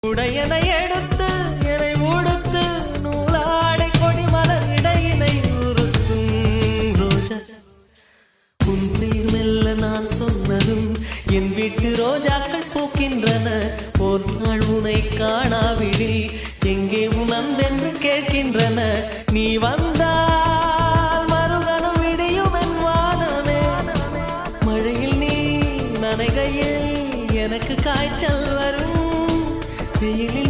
உடையனை எடுத்து என்னை உடுத்து நூலாடை கொடி மலர் இடையினை உறுத்தும் ரோஜா உன் பேர் மெல்ல நான் சொன்னதும் என் வீட்டு ரோஜாக்கள் பூக்கின்றன ஒரு நாள் உனை காணாவிடில் எங்கே உன் அன்பென்று கேட்கின்றன நீ வந்தால் மறுகணம் விடியும் என் வானமே மழையில் நீ நனைகையில் எனக்கு காய்ச்சல் வரும் வெயிலில்